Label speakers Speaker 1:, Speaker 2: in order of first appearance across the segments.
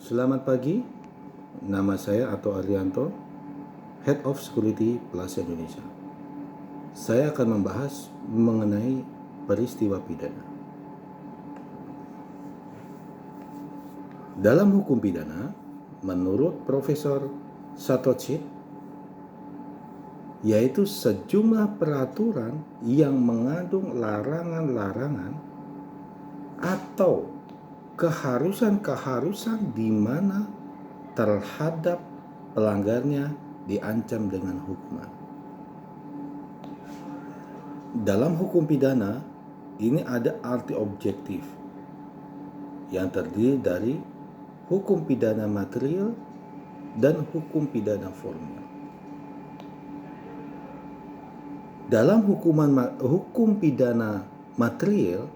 Speaker 1: Selamat pagi, nama saya Ato Arianto, Head of Security Plus Indonesia. Saya akan membahas mengenai peristiwa pidana. Dalam hukum pidana, menurut Profesor Satoshi, yaitu sejumlah peraturan yang mengandung larangan-larangan atau keharusan-keharusan di mana terhadap pelanggarnya diancam dengan hukuman. Dalam hukum pidana, ini ada arti objektif yang terdiri dari hukum pidana material dan hukum pidana formil. Dalam hukum pidana material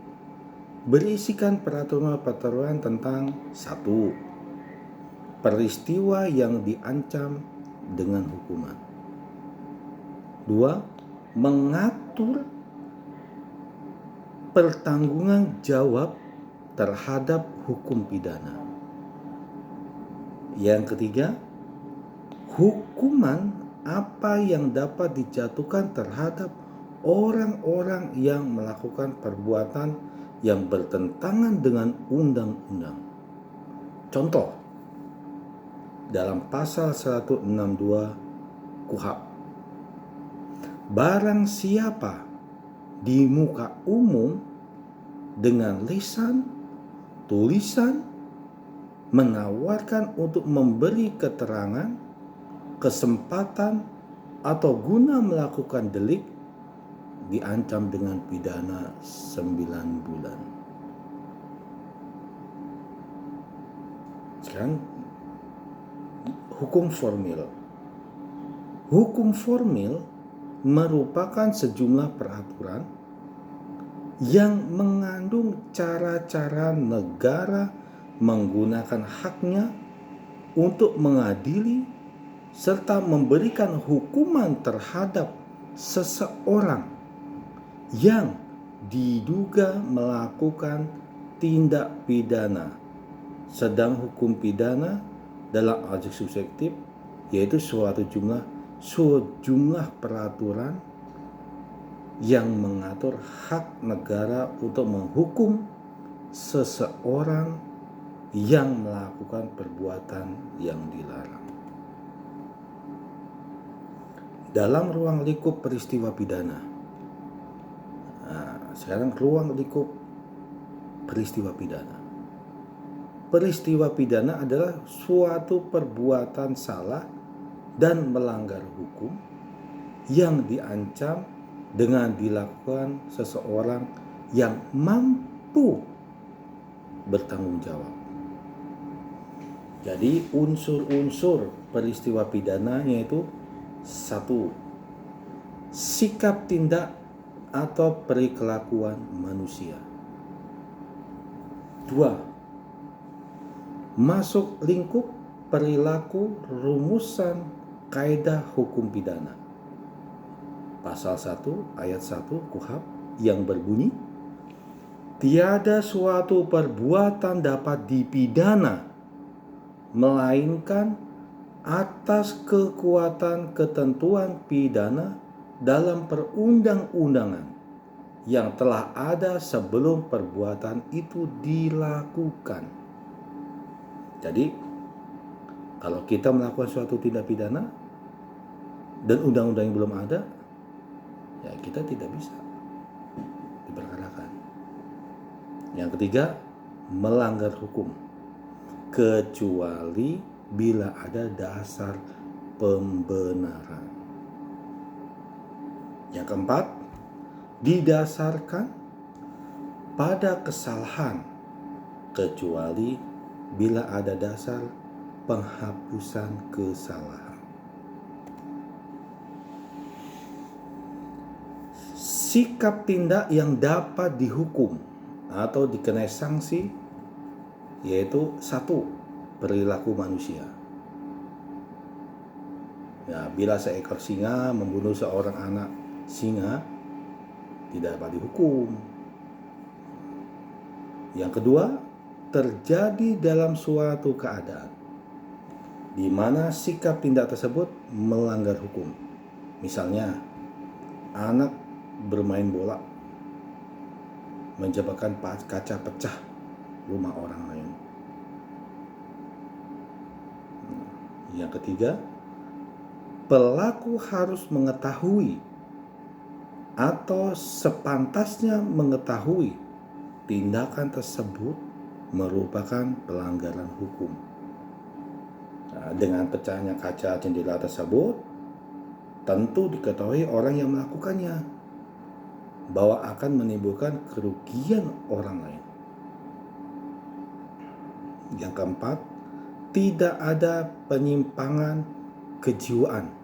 Speaker 1: berisikan peraturan-peraturan tentang 1. Peristiwa yang diancam dengan hukuman. 2. Mengatur pertanggungan jawab terhadap hukum pidana. Yang ketiga, hukuman apa yang dapat dijatuhkan terhadap orang-orang yang melakukan perbuatan yang bertentangan dengan undang-undang. Contoh, dalam pasal 162 KUHP, barang siapa di muka umum dengan lisan, tulisan, menawarkan untuk memberi keterangan, kesempatan, atau guna melakukan delik, diancam dengan pidana 9 bulan. Sekarang hukum formil. Hukum formil merupakan sejumlah peraturan yang mengandung cara-cara negara menggunakan haknya untuk mengadili serta memberikan hukuman terhadap seseorang yang diduga melakukan tindak pidana. Sedang hukum pidana dalam aspek subjektif yaitu sejumlah peraturan yang mengatur hak negara untuk menghukum seseorang yang melakukan perbuatan yang dilarang. Dalam ruang lingkup peristiwa pidana. Sekarang ruang lingkup peristiwa pidana. Peristiwa pidana adalah suatu perbuatan salah dan melanggar hukum yang diancam dengan dilakukan seseorang yang mampu bertanggung jawab. Jadi unsur-unsur peristiwa pidana yaitu 1. Sikap tindak atau perilakuan manusia. 2. Masuk lingkup perilaku rumusan kaidah hukum pidana. Pasal 1 ayat 1 KUHP yang berbunyi, tiada suatu perbuatan dapat dipidana melainkan atas kekuatan ketentuan pidana dalam perundang-undangan yang telah ada sebelum perbuatan itu dilakukan. Jadi, kalau kita melakukan suatu tindak pidana dan undang-undang yang belum ada, ya kita tidak bisa diperkarakan. Yang ketiga, melanggar hukum, kecuali bila ada dasar pembenaran. Yang keempat, didasarkan pada kesalahan, kecuali bila ada dasar penghapusan kesalahan. Sikap tindak yang dapat dihukum atau dikenai sanksi yaitu 1. Perilaku manusia. Ya, bila seekor singa membunuh seorang anak singa, tidak dapat dihukum. Yang kedua, terjadi dalam suatu keadaan di mana sikap tindak tersebut melanggar hukum. Misalnya, anak bermain bola menyebabkan kaca pecah rumah orang lain. Yang ketiga, pelaku harus mengetahui atau sepantasnya mengetahui tindakan tersebut merupakan pelanggaran hukum. Nah, dengan pecahnya kaca jendela tersebut, tentu diketahui orang yang melakukannya bahwa akan menimbulkan kerugian orang lain. Yang keempat, tidak ada penyimpangan kejiwaan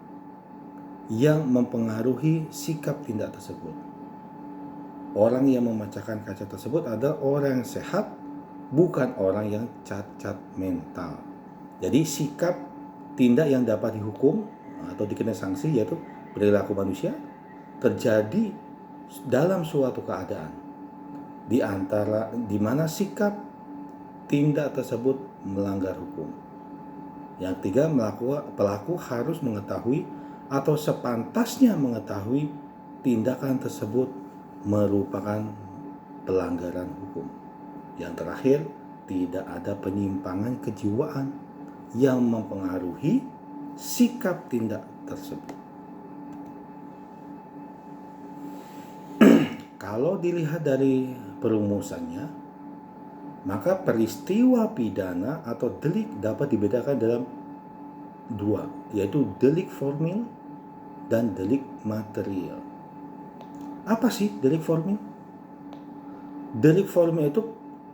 Speaker 1: yang mempengaruhi sikap tindak tersebut. Orang yang memecahkan kaca tersebut adalah orang yang sehat, bukan orang yang cacat mental. Jadi sikap tindak yang dapat dihukum atau dikenai sanksi yaitu perilaku manusia terjadi dalam suatu keadaan di mana sikap tindak tersebut melanggar hukum. Yang ketiga, pelaku harus mengetahui atau sepantasnya mengetahui tindakan tersebut merupakan pelanggaran hukum. Yang terakhir, tidak ada penyimpangan kejiwaan yang mempengaruhi sikap tindak tersebut. Kalau dilihat dari perumusannya, maka peristiwa pidana atau delik dapat dibedakan dalam dua, yaitu delik formil dan delik material. Apa sih delik formil? Delik formil itu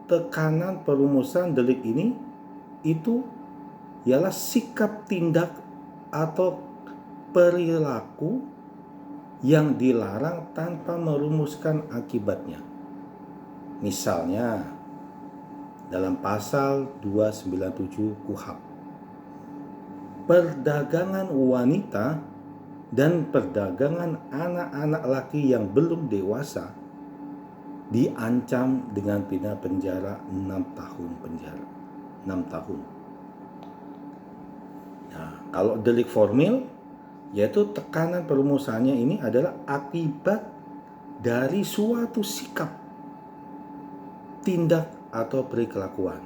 Speaker 1: tekanan perumusan delik ini itu ialah sikap tindak atau perilaku yang dilarang tanpa merumuskan akibatnya. Misalnya dalam pasal 297 KUHP, perdagangan wanita dan perdagangan anak-anak laki yang belum dewasa diancam dengan pidana penjara 6 tahun penjara. 6 tahun. Nah, kalau delik formil, yaitu tekanan perumusannya ini adalah akibat dari suatu sikap, tindak atau perilakuan,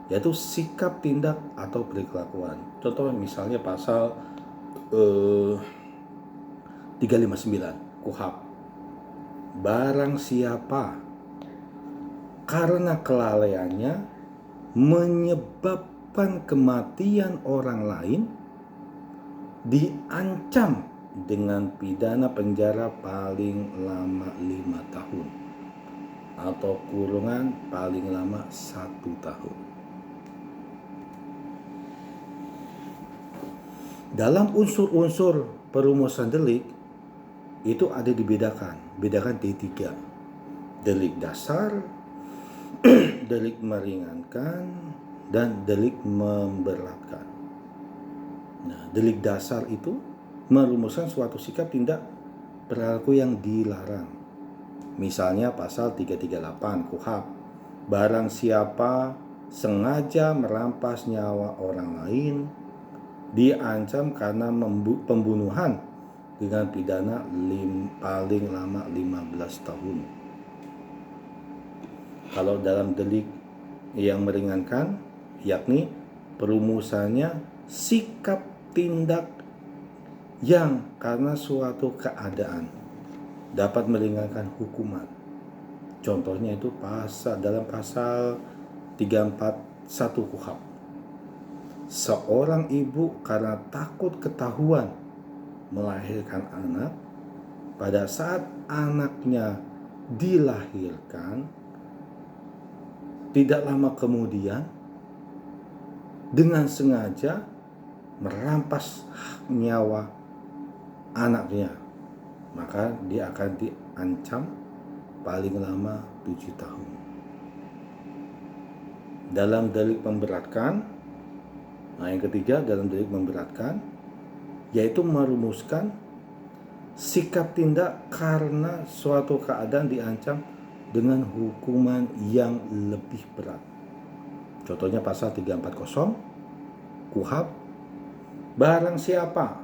Speaker 1: yaitu sikap tindak atau perilakuan. Contoh misalnya pasal 359 KUHP, barang siapa karena kelalaiannya menyebabkan kematian orang lain diancam dengan pidana penjara paling lama 5 tahun atau kurungan paling lama 1 tahun. Dalam unsur-unsur perumusan delik itu ada bedakan D3. Delik dasar, delik meringankan, dan delik memberatkan. Nah, delik dasar itu merumuskan suatu sikap tindak perilaku yang dilarang. Misalnya pasal 338 KUHP, barang siapa sengaja merampas nyawa orang lain diancam karena pembunuhan dengan pidana paling lama 15 tahun. Kalau dalam delik yang meringankan, yakni perumusannya sikap tindak yang karena suatu keadaan dapat meringankan hukuman. Contohnya itu dalam pasal 341 KUHP. Seorang ibu karena takut ketahuan melahirkan anak, pada saat anaknya dilahirkan, tidak lama kemudian dengan sengaja merampas nyawa anaknya, maka dia akan diancam paling lama 7 tahun. Dalam delik memberatkan, yang ketiga dalam delik memberatkan, yaitu merumuskan sikap tindak karena suatu keadaan diancam dengan hukuman yang lebih berat. Contohnya pasal 340 KUHP, barang siapa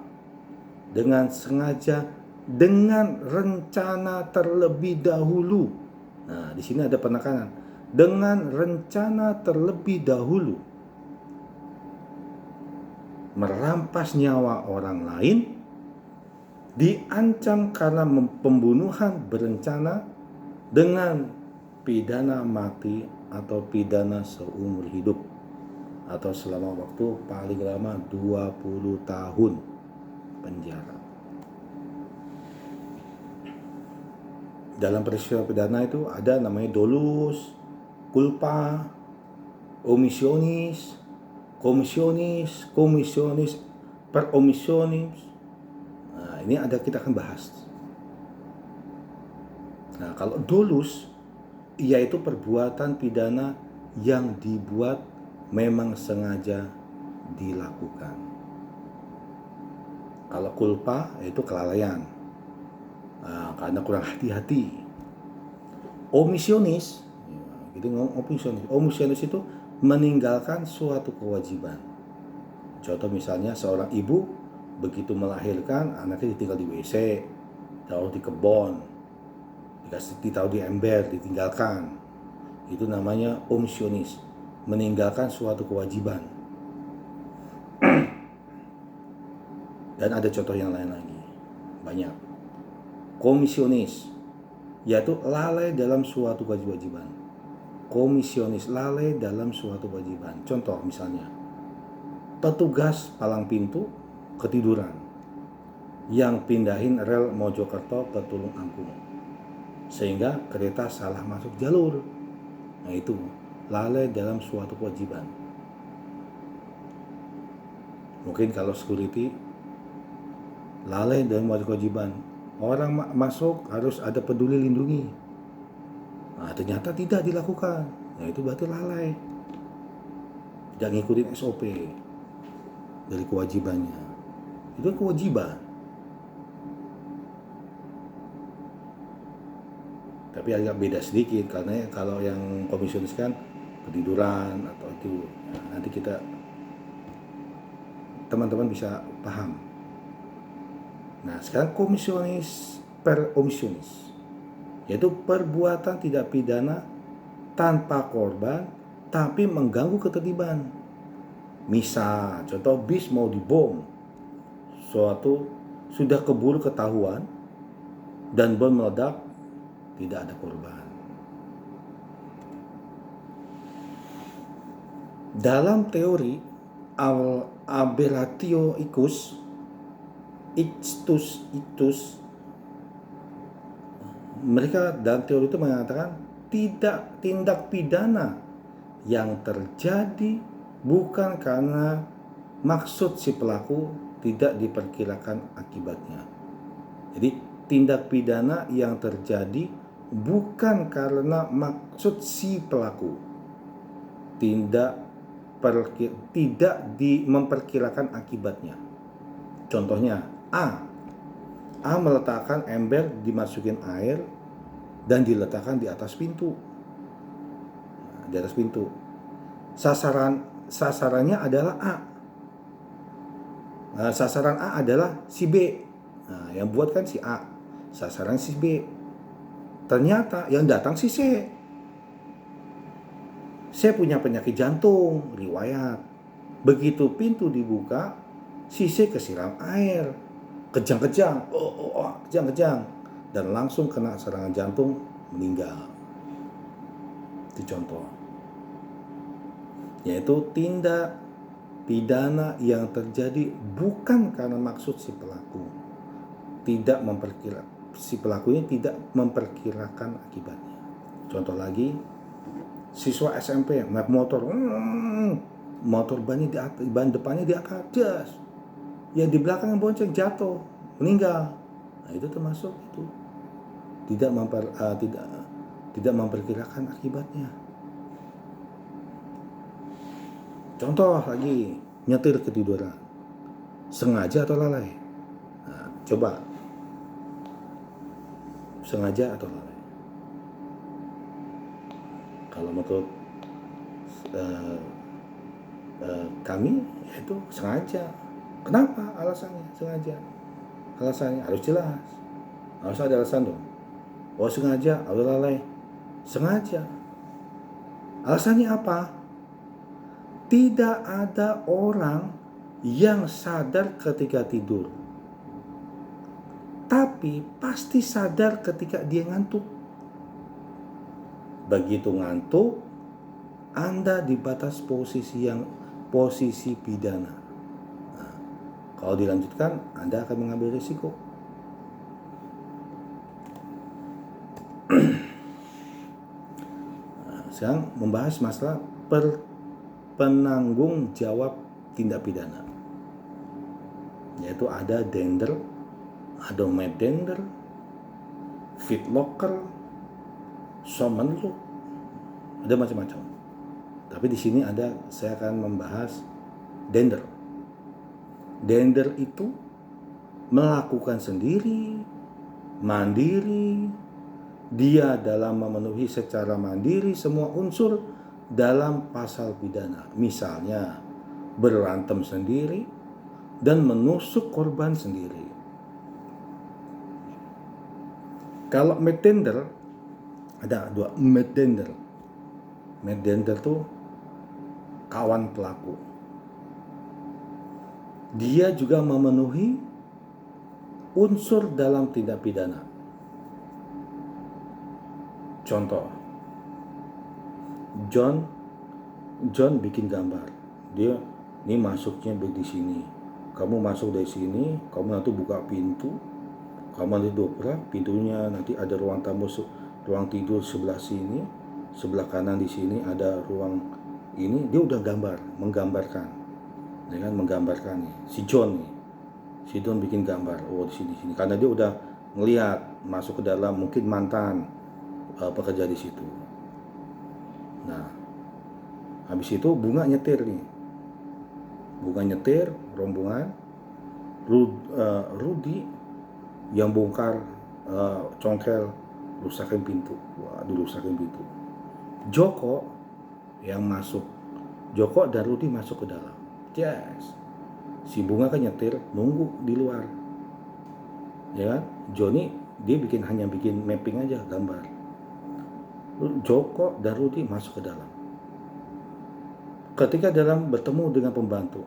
Speaker 1: dengan sengaja, dengan rencana terlebih dahulu. Nah, di sini ada penekanan. Dengan rencana terlebih dahulu merampas nyawa orang lain, diancam karena pembunuhan berencana dengan pidana mati atau pidana seumur hidup atau selama waktu paling lama 20 tahun penjara. Dalam peristiwa pidana itu ada namanya dolus, culpa, omissionis, komisionis, per omissionis. Nah, ini kita akan bahas. Nah, kalau dolus, yaitu perbuatan pidana yang dibuat memang sengaja dilakukan. Kalau culpa, yaitu kelalaian, karena kurang hati-hati. Omissionis, omissionis itu meninggalkan suatu kewajiban. Contoh misalnya seorang ibu begitu melahirkan, anaknya ditinggal di WC, taruh di kebon, ditaruh di ember, ditinggalkan. Itu namanya omissionis, meninggalkan suatu kewajiban. Dan ada contoh yang lain lagi, banyak. Komisionis, yaitu lalai dalam suatu kewajiban. Komisionis, lalai dalam suatu kewajiban. Contoh misalnya, petugas palang pintu ketiduran yang pindahin rel Mojokerto ke Tulung Agung, sehingga kereta salah masuk jalur. Nah, itu lalai dalam suatu kewajiban. Mungkin kalau security, lalai dalam suatu kewajiban. Orang masuk harus ada peduli lindungi. Nah, ternyata tidak dilakukan. Nah, itu berarti lalai. Tidak ngikutin SOP dari kewajibannya. Itu kewajiban. Tapi agak beda sedikit, karena kalau yang komisionis kan ketiduran atau itu. Nah, nanti teman-teman bisa paham. Nah, sekarang komisionis per omissionis, yaitu perbuatan tidak pidana tanpa korban tapi mengganggu ketertiban. Misal, contoh bis mau dibom, suatu sudah keburu ketahuan dan bom meledak, tidak ada korban. Dalam teori aberratio ictus, mereka dalam teori itu mengatakan tindak pidana yang terjadi bukan karena maksud si pelaku tidak diperkirakan akibatnya. Jadi tindak pidana yang terjadi bukan karena maksud si pelaku tidak memperkirakan akibatnya. Contohnya, A meletakkan ember, dimasukin air dan diletakkan di atas pintu. Nah, di atas pintu. Sasarannya adalah A. Nah, sasaran A adalah si B. Nah, yang buat kan si A. Sasaran si B. Ternyata yang datang si C. C punya penyakit jantung, riwayat. Begitu pintu dibuka, si C kesiram air. Kejang-kejang, kejang-kejang, dan langsung kena serangan jantung, meninggal. Itu contoh. Yaitu tindak pidana yang terjadi bukan karena maksud si pelaku. Si pelakunya tidak memperkirakan akibatnya. Contoh lagi, siswa SMP naik motor, ban depannya di atas, ya di belakang yang bonceng jatuh, meninggal. Nah, itu termasuk itu tidak memperkirakan akibatnya. Contoh lagi, nyetir ketiduran, sengaja atau lalai. Nah, coba sengaja atau lalai. Kalau menurut kami itu sengaja. Kenapa alasannya sengaja? Alasannya harus jelas, harus ada alasan dong. Oh sengaja, Allah lalai, sengaja. Alasannya apa? Tidak ada orang yang sadar ketika tidur, tapi pasti sadar ketika dia ngantuk. Begitu ngantuk, Anda di batas posisi pidana. Nah, kalau dilanjutkan, Anda akan mengambil risiko. Sekarang membahas masalah penanggung jawab tindak pidana, yaitu ada Dender, ada Medender, Fitlocker, Somenluk, ada macam-macam. Tapi di sini saya akan membahas Dender. Dender itu melakukan sendiri, mandiri. Dia dalam memenuhi secara mandiri semua unsur dalam pasal pidana. Misalnya berantem sendiri dan menusuk korban sendiri. Kalau Medender, ada dua Medender. Medender tuh kawan pelaku. Dia juga memenuhi unsur dalam tindak pidana. Contoh, John bikin gambar. Dia ini masuknya di sini. Kamu masuk dari sini, kamu nanti buka pintu, kamu nanti dobrak pintunya, nanti ada ruang tamu, ruang tidur sebelah sini, sebelah kanan di sini ada ruang ini. Dia udah menggambarkan, ya kan, menggambarkan nih. Si John bikin gambar. Oh di sini. Karena dia udah ngelihat masuk ke dalam, mungkin mantan pekerja di situ. Nah, habis itu Bunga nyetir rombongan. Rudy yang bongkar congkel, rusakin pintu. Joko yang masuk. Joko dan Rudy masuk ke dalam. Yes. Si Bunga kan nyetir, nunggu di luar. Ya kan? Johnny dia hanya bikin mapping aja, gambar. Joko dan Rudy masuk ke dalam. Ketika dalam bertemu dengan pembantu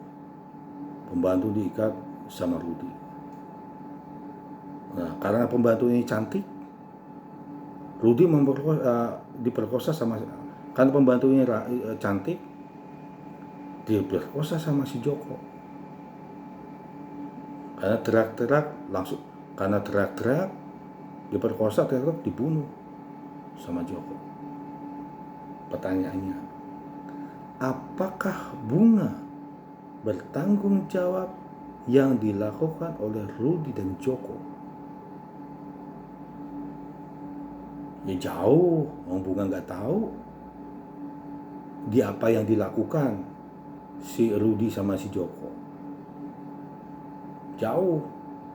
Speaker 1: diikat sama Rudy. Nah, karena pembantu ini cantik, Rudy diperkosa sama, karena pembantu ini cantik, diperkosa sama si Joko. Karena teriak-teriak diperkosa, dibunuh sama Joko. Pertanyaannya, apakah Bunga bertanggung jawab yang dilakukan oleh Rudy dan Joko? Ya jauh, Bunga nggak tahu di apa yang dilakukan si Rudy sama si Joko. Jauh.